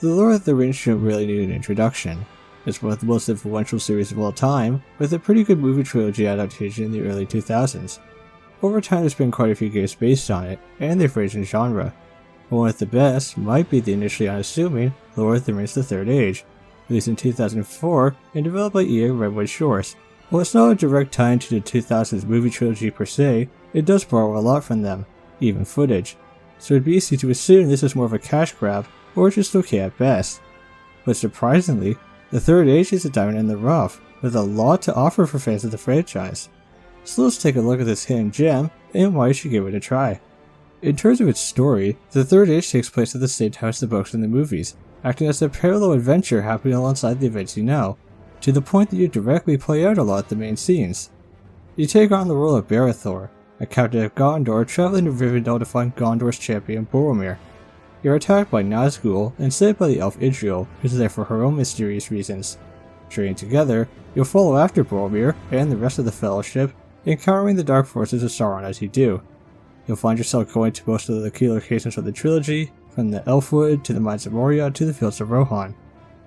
The Lord of the Rings shouldn't really need an introduction. It's one of the most influential series of all time, with a pretty good movie trilogy adaptation in the early 2000s. Over time there's been quite a few games based on it, and they've ranged in genre. One of the best might be the initially unassuming Lord of the Rings: The Third Age, released in 2004 and developed by EA Redwood Shores. While it's not a direct tie into the 2000s movie trilogy per se, it does borrow a lot from them, even footage, so it'd be easy to assume this is more of a cash grab, or just okay at best. But surprisingly, The Third Age is a diamond in the rough, with a lot to offer for fans of the franchise. So let's take a look at this hidden gem, and why you should give it a try. In terms of its story, The Third Age takes place at the same time as the books and the movies, acting as a parallel adventure happening alongside the events you know, to the point that you directly play out a lot of the main scenes. You take on the role of Barethor, a captain of Gondor traveling to Rivendell to find Gondor's champion Boromir. You're attacked by Nazgul and saved by the elf Idril, who's there for her own mysterious reasons. Journeying together, you'll follow after Boromir and the rest of the Fellowship, encountering the dark forces of Sauron as you do. You'll find yourself going to most of the key locations of the trilogy, from the Elfwood to the Mines of Moria to the Fields of Rohan.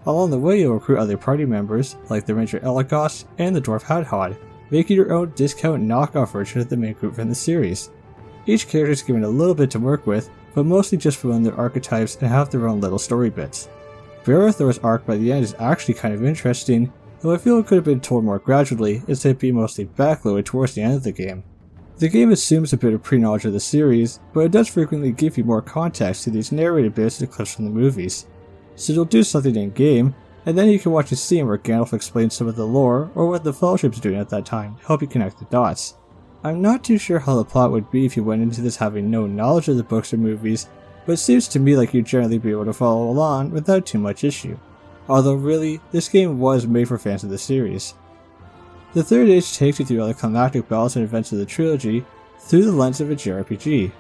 Along the way you'll recruit other party members, like the Ranger Elagos and the Dwarf Hadhod, making your own discount knockoff version of the main group from the series. Each character is given a little bit to work with, but mostly just fill in their archetypes and have their own little story bits. Barethor's arc by the end is actually kind of interesting, though I feel it could have been told more gradually instead of being mostly backloaded towards the end of the game. The game assumes a bit of pre-knowledge of the series, but it does frequently give you more context to these narrated bits and clips from the movies. So you'll do something in game, and then you can watch a scene where Gandalf explains some of the lore or what the Fellowship's doing at that time to help you connect the dots. I'm not too sure how the plot would be if you went into this having no knowledge of the books or movies, but it seems to me like you'd generally be able to follow along without too much issue. Although really, this game was made for fans of the series. The Third Age takes you through all the climactic battles and events of the trilogy through the lens of a JRPG.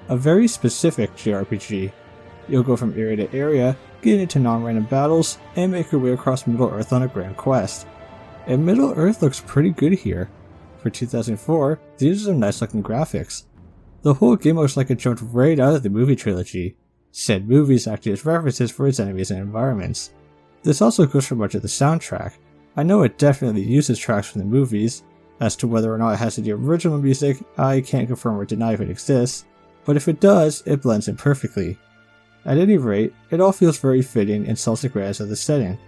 A very specific JRPG. You'll go from area to area, get into non-random battles, and make your way across Middle-earth on a grand quest. And Middle-earth looks pretty good here. For 2004, these are some nice looking graphics. The whole game looks like it jumped right out of the movie trilogy, said movies acting as references for its enemies and environments. This also goes for much of the soundtrack. I know it definitely uses tracks from the movies. As to whether or not it has any original music, I can't confirm or deny if it exists, but if it does, it blends in perfectly. At any rate, it all feels very fitting and Celtic res of the setting.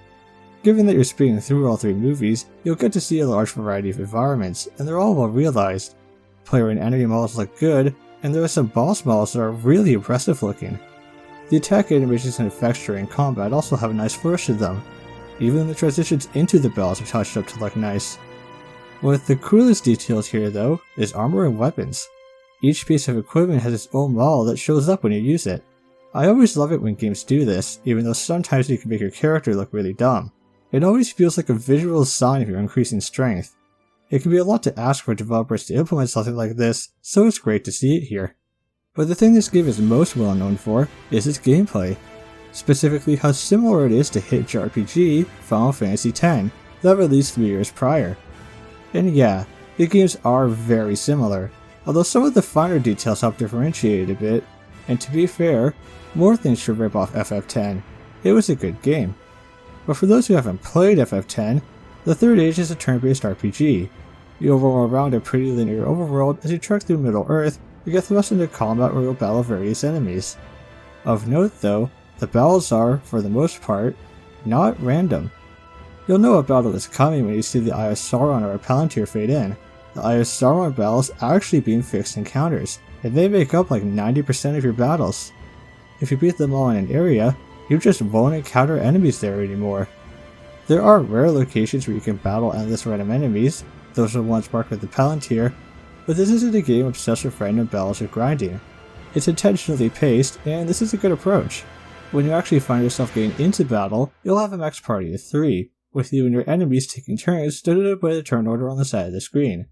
Given that you're speeding through all three movies, you'll get to see a large variety of environments, and they're all well realized. Player and enemy models look good, and there are some boss models that are really impressive looking. The attack animations and effects during combat also have a nice flourish to them. Even the transitions into the battles are touched up to look nice. One of the coolest details here though is armor and weapons. Each piece of equipment has its own model that shows up when you use it. I always love it when games do this, even though sometimes you can make your character look really dumb. It always feels like a visual sign of your increasing strength. It can be a lot to ask for developers to implement something like this, so it's great to see it here. But the thing this game is most well known for is its gameplay. Specifically how similar it is to hit JRPG Final Fantasy X, that released 3 years prior. And yeah, the games are very similar, although some of the finer details help differentiate it a bit, and to be fair, more things should rip off FF10. It was a good game. But for those who haven't played FF10, The Third Age is a turn-based RPG. You'll roam around a pretty linear overworld as you trek through Middle-earth, you get thrust into combat where you'll battle various enemies. Of note though, the battles are, for the most part, not random. You'll know a battle is coming when you see the Eye of Sauron or a Palantir fade in. The Eye of Sauron battles actually being fixed encounters, and they make up like 90% of your battles. If you beat them all in an area, you just won't encounter enemies there anymore. There are rare locations where you can battle endless random enemies, those are the ones marked with the Palantir, but this isn't a game obsessed with random battles or grinding. It's intentionally paced, and this is a good approach. When you actually find yourself getting into battle, you'll have a max party of 3, with you and your enemies taking turns stood by the turn order on the side of the screen.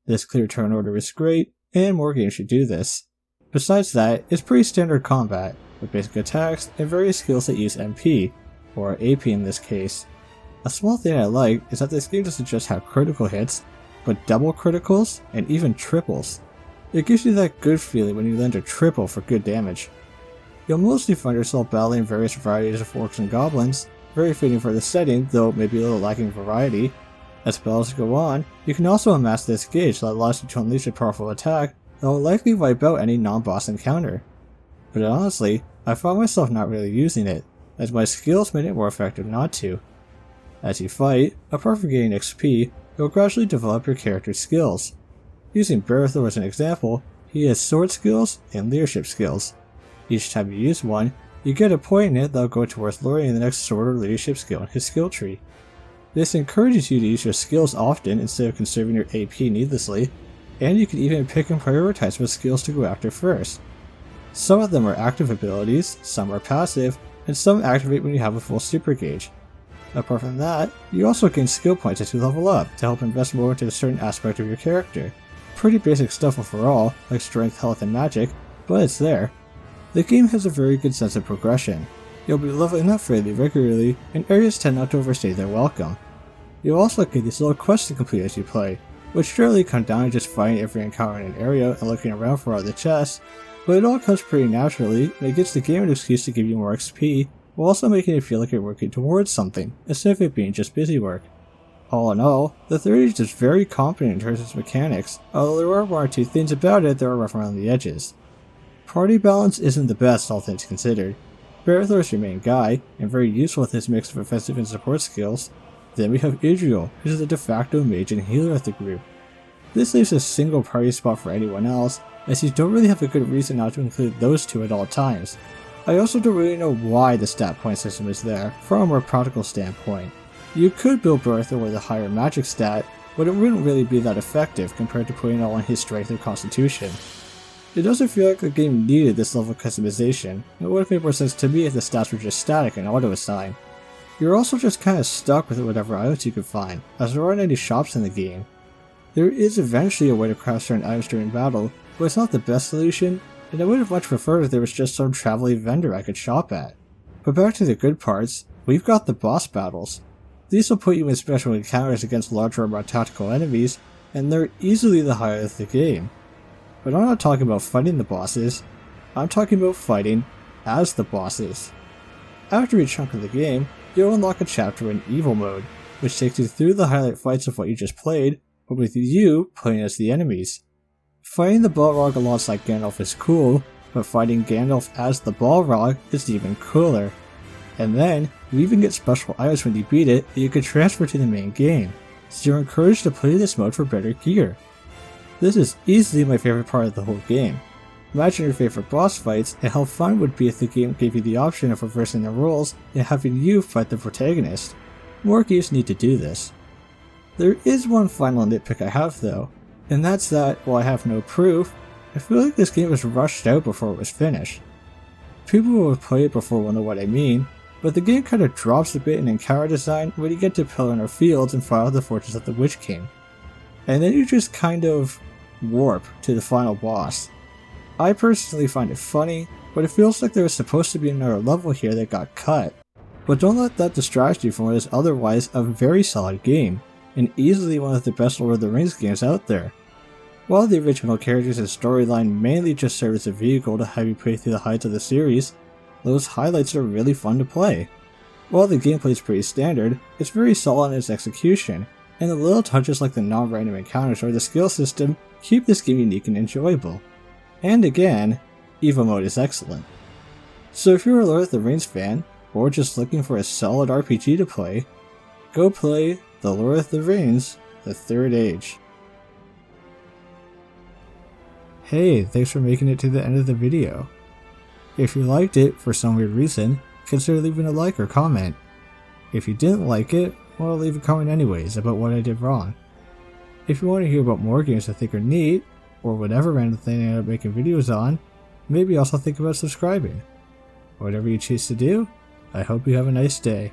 This clear turn order is great, and more games should do this. Besides that, it's pretty standard combat, with basic attacks and various skills that use MP, or AP in this case. A small thing I like is that this game doesn't just have critical hits, but double criticals and even triples. It gives you that good feeling when you land a triple for good damage. you'll mostly find yourself battling various varieties of orcs and goblins, very fitting for the setting, though maybe a little lacking variety. As battles go on, you can also amass this gauge that allows you to unleash a powerful attack that will likely wipe out any non-boss encounter. But honestly, I found myself not really using it, as my skills made it more effective not to. As you fight, apart from gaining XP, you'll gradually develop your character's skills. Using Berthor as an example, he has sword skills and leadership skills. Each time you use one, you get a point in it that will go towards learning the next sword or leadership skill in his skill tree. This encourages you to use your skills often instead of conserving your AP needlessly, and you can even pick and prioritize what skills to go after first. Some of them are active abilities, some are passive, and some activate when you have a full super gauge. Apart from that, you also gain skill points as you level up to help invest more into a certain aspect of your character. Pretty basic stuff overall, like strength, health, and magic, but it's there. The game has a very good sense of progression. You'll be leveling up fairly regularly, and areas tend not to overstay their welcome. You'll also get these little quests to complete as you play, which generally come down to just fighting every encounter in an area and looking around for all the chests, but it all comes pretty naturally, and it gives the game an excuse to give you more XP, while also making it feel like you're working towards something, instead of it being just busy work. All in all, the third age is very competent in terms of its mechanics, although there are one or two things about it that are rough around the edges. Party balance isn't the best, all things considered. Berthor is your main guy, and very useful with his mix of offensive and support skills. Then we have Idriel, who is the de facto mage and healer of the group. This leaves a single party spot for anyone else, as you don't really have a good reason not to include those two at all times. I also don't really know why the stat point system is there, from a more practical standpoint. You could build Berthor with a higher magic stat, but it wouldn't really be that effective compared to putting it all on his strength or constitution. It doesn't feel like the game needed this level of customization. It would have made more sense to me if the stats were just static and auto-assign. You're also just kinda stuck with whatever items you can find, as there aren't any shops in the game. There is eventually a way to craft certain items during battle, but it's not the best solution, and I would have much preferred if there was just some traveling vendor I could shop at. But back to the good parts, we've got the boss battles. These will put you in special encounters against larger or more tactical enemies, and they're easily the highlight of the game. But I'm not talking about fighting the bosses, I'm talking about fighting as the bosses. After each chunk of the game, you'll unlock a chapter in Evil Mode, which takes you through the highlight fights of what you just played, but with you playing as the enemies. Fighting the Balrog alongside Gandalf is cool, but fighting Gandalf as the Balrog is even cooler. And then, you even get special items when you beat it that you can transfer to the main game, so you're encouraged to play this mode for better gear. This is easily my favorite part of the whole game. Imagine your favorite boss fights and how fun it would be if the game gave you the option of reversing the roles and having you fight the protagonist. More games need to do this. There is one final nitpick I have though, and that's that, while I have no proof, I feel like this game was rushed out before it was finished. People who have played it before will know what I mean, but the game kinda drops a bit in encounter design when you get to Pelennor Fields and fight out the Fortress of the Witch King. And then you just kind of warp to the final boss. I personally find it funny, but it feels like there was supposed to be another level here that got cut. But don't let that distract you from what is otherwise a very solid game, and easily one of the best Lord of the Rings games out there. While the original characters and storyline mainly just serve as a vehicle to have you play through the heights of the series, those highlights are really fun to play. While the gameplay is pretty standard, it's very solid in its execution, and the little touches like the non-random encounters or the skill system keep this game unique and enjoyable. And again, Evil Mode is excellent. So if you're a Lord of the Rings fan, or just looking for a solid RPG to play, go play The Lord of the Rings, The Third Age. Hey, thanks for making it to the end of the video. If you liked it for some weird reason, consider leaving a like or comment. If you didn't like it, well, leave a comment anyways about what I did wrong. If you want to hear about more games I think are neat, or whatever random thing I end up making videos on, maybe also think about subscribing. Whatever you choose to do, I hope you have a nice day.